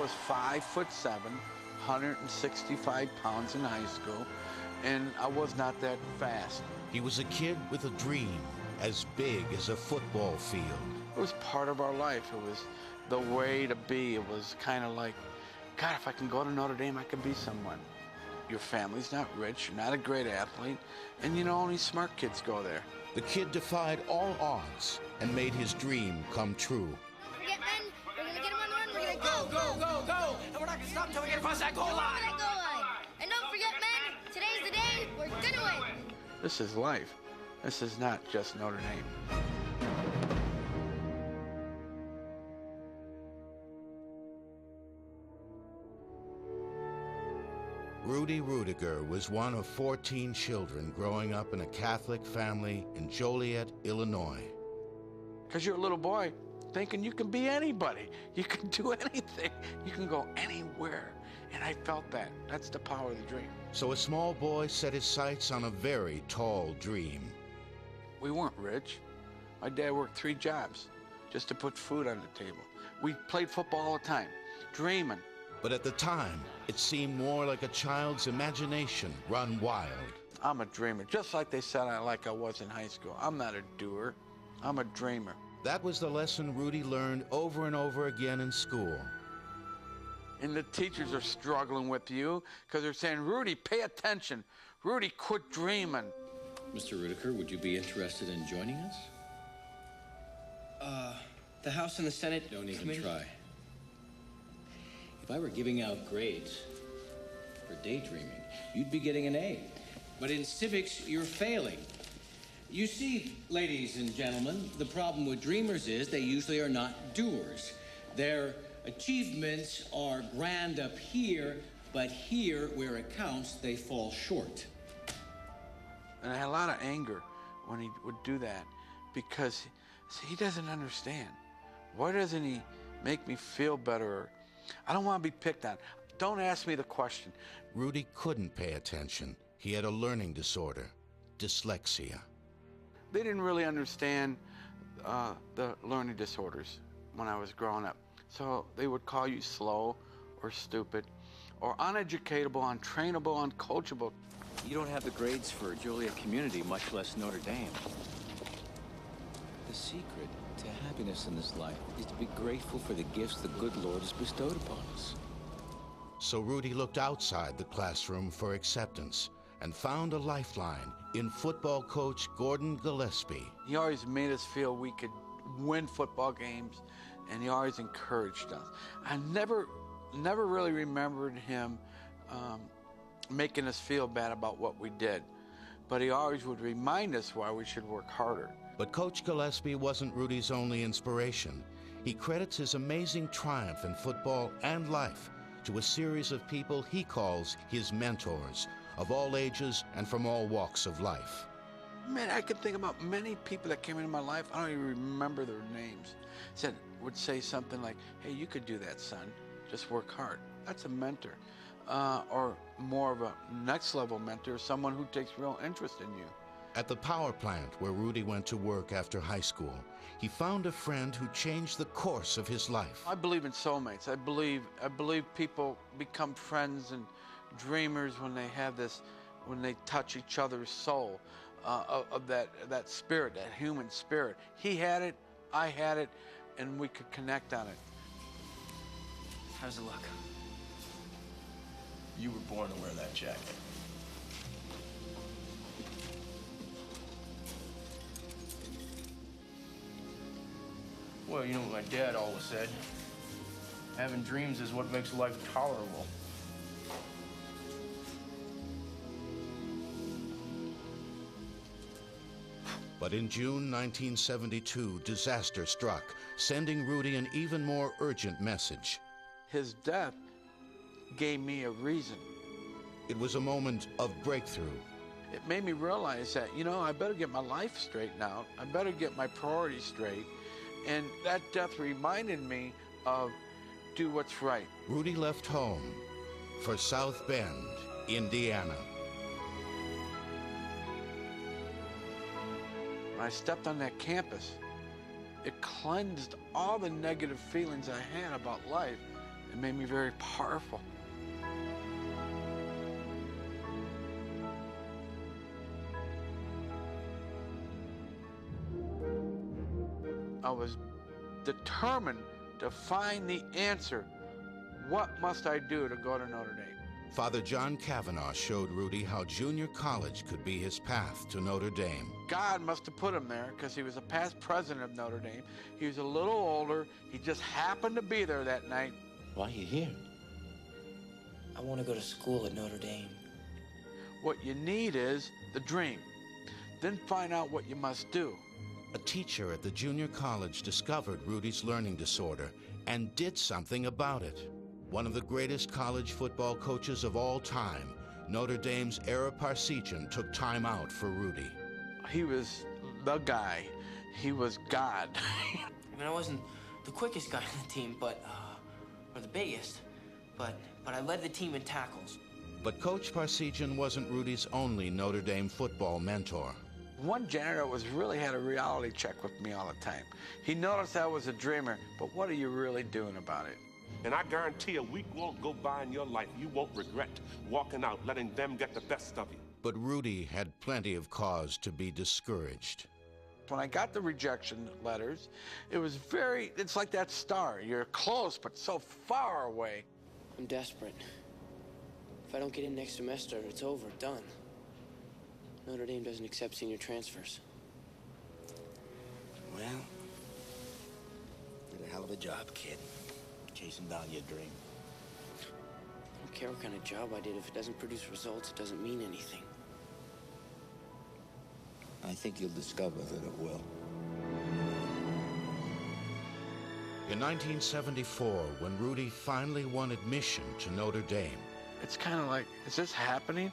was 5'7", 165 pounds in high school, and I was not that fast. He was a kid with a dream as big as a football field. It was part of our life. It was the way to be. It was kind of like, God, if I can go to Notre Dame, I could be someone. Your family's not rich, you're not a great athlete, and you know, only smart kids go there. The kid defied all odds and made his dream come true. Forget men, we're gonna get him on the run, we're gonna go! And we're not gonna stop until we get across that goal line! And don't forget men, today's the day we're gonna win! This is life. This is not just Notre Dame. Rudy Ruettiger was one of 14 children growing up in a Catholic family in Joliet, Illinois. Because you're a little boy thinking you can be anybody. You can do anything. You can go anywhere. And I felt that. That's the power of the dream. So a small boy set his sights on a very tall dream. We weren't rich. My dad worked 3 jobs just to put food on the table. We played football all the time, dreaming. But at the time, it seemed more like a child's imagination run wild. I'm a dreamer, just like they said I was in high school. I'm not a doer, I'm a dreamer. That was the lesson Rudy learned over and over again in school. And the teachers are struggling with you because they're saying, Rudy, pay attention. Rudy, quit dreaming. Mr. Ruettiger, would you be interested in joining us? The House and the Senate Don't even committee? try. If I were giving out grades for daydreaming, you'd be getting an A. But in civics, you're failing. You see, ladies and gentlemen, the problem with dreamers is they usually are not doers. Their achievements are grand up here, but here, where it counts, they fall short. And I had a lot of anger when he would do that because see, he doesn't understand. Why doesn't he make me feel better? I don't want to be picked on. Don't ask me the question. Rudy couldn't pay attention. He had a learning disorder, dyslexia. They didn't really understand the learning disorders when I was growing up. So they would call you slow or stupid or uneducatable, untrainable, uncoachable. You don't have the grades for Joliet Community, much less Notre Dame. The secret to happiness in this life is to be grateful for the gifts the good Lord has bestowed upon us. So Rudy looked outside the classroom for acceptance and found a lifeline in football coach Gordon Gillespie. He always made us feel we could win football games, and he always encouraged us. I never really remembered him making us feel bad about what we did, but he always would remind us why we should work harder. But Coach Gillespie wasn't Rudy's only inspiration. He credits his amazing triumph in football and life to a series of people he calls his mentors, of all ages and from all walks of life. Man, I can think about many people that came into my life. I don't even remember their names. Would say something like, hey, you could do that, son. Just work hard. That's a mentor. Or more of a next level mentor, someone who takes real interest in you. At the power plant where Rudy went to work after high school, he found a friend who changed the course of his life. I believe in soulmates. I believe people become friends and dreamers when they have this, when they touch each other's soul, of that spirit, that human spirit. He had it, I had it, and we could connect on it. How's it look? You were born to wear that jacket. Well, you know what my dad always said. Having dreams is what makes life tolerable. But in June 1972, disaster struck, sending Rudy an even more urgent message. His death gave me a reason. It was a moment of breakthrough. It made me realize that, you know, I better get my life straightened out. I better get my priorities straight. And that death reminded me of do what's right. Rudy left home for South Bend, Indiana. When I stepped on that campus, it cleansed all the negative feelings I had about life. It made me very powerful. I was determined to find the answer. What must I do to go to Notre Dame? Father John Kavanaugh showed Rudy how junior college could be his path to Notre Dame. God must have put him there because he was a past president of Notre Dame. He was a little older. He just happened to be there that night. Why are you here? I want to go to school at Notre Dame. What you need is the dream. Then find out what you must do. A teacher at the junior college discovered Rudy's learning disorder and did something about it. One of the greatest college football coaches of all time, Notre Dame's Ara Parseghian, took time out for Rudy. He was the guy. He was God. I mean, I wasn't the quickest guy on the team, or the biggest, but I led the team in tackles. But Coach Parseghian wasn't Rudy's only Notre Dame football mentor. One janitor really had a reality check with me all the time. He noticed I was a dreamer, but what are you really doing about it? And I guarantee a week won't go by in your life you won't regret walking out, letting them get the best of you. But Rudy had plenty of cause to be discouraged. When I got the rejection letters, it's like that star. You're close, but so far away. I'm desperate. If I don't get in next semester, it's over, done. Notre Dame doesn't accept senior transfers. Well, did a hell of a job, kid. Chasing down your dream. I don't care what kind of job I did. If it doesn't produce results, it doesn't mean anything. I think you'll discover that it will. In 1974, when Rudy finally won admission to Notre Dame, It's kind of like, is this happening?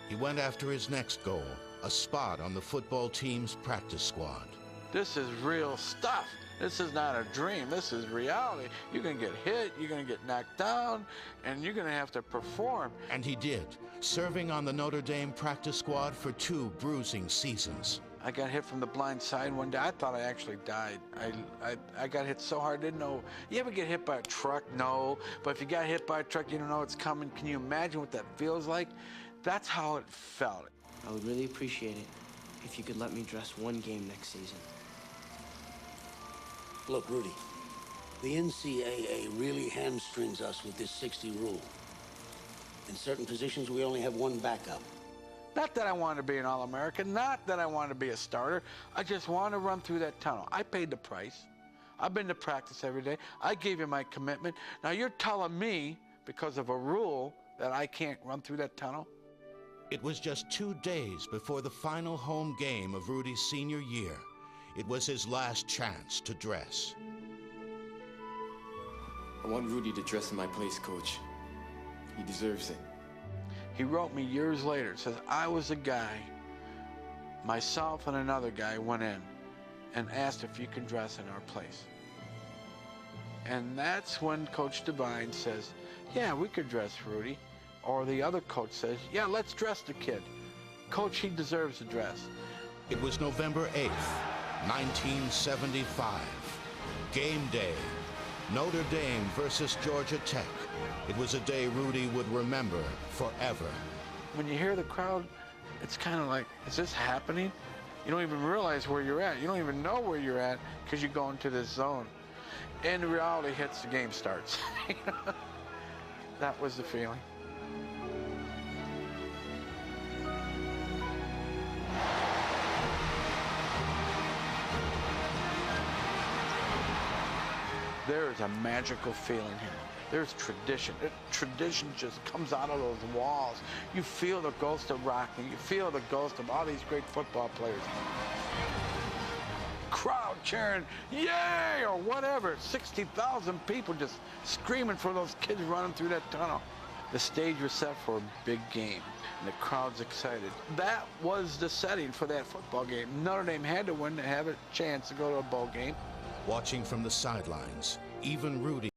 he went after his next goal, a spot on the football team's practice squad. This is real stuff. This is not a dream. This is reality. You're going to get hit, you're going to get knocked down, and you're going to have to perform. And he did, serving on the Notre Dame practice squad for 2 bruising seasons. I got hit from the blind side one day. I thought I actually died. I got hit so hard, I didn't know. You ever get hit by a truck? No. But if you got hit by a truck, you don't know it's coming. Can you imagine what that feels like? That's how it felt. I would really appreciate it if you could let me dress one game next season. Look, Rudy, the NCAA really hamstrings us with this 60 rule. In certain positions, we only have one backup. Not that I wanted to be an All-American, not that I wanted to be a starter. I just wanted to run through that tunnel. I paid the price. I've been to practice every day. I gave you my commitment. Now you're telling me, because of a rule, that I can't run through that tunnel? It was just 2 days before the final home game of Rudy's senior year. It was his last chance to dress. I want Rudy to dress in my place, Coach. He deserves it. He wrote me years later. It says, I was a guy, myself and another guy went in and asked if you can dress in our place. And that's when Coach Devine says, yeah, we could dress Rudy. Or the other coach says, yeah, let's dress the kid. Coach, he deserves a dress. It was November 8th, 1975. Game day. Notre Dame versus Georgia Tech. It was a day Rudy would remember forever. When you hear the crowd, it's kind of like, is this happening? You don't even realize where you're at. You don't even know where you're at because you go into this zone. And the reality hits, the game starts. That was the feeling. There is a magical feeling here. There's tradition. Tradition just comes out of those walls. You feel the ghost of Rocky. You feel the ghost of all these great football players. Crowd cheering, yay, or whatever. 60,000 people just screaming for those kids running through that tunnel. The stage was set for a big game, and the crowd's excited. That was the setting for that football game. Notre Dame had to win to have a chance to go to a bowl game. Watching from the sidelines, even Rudy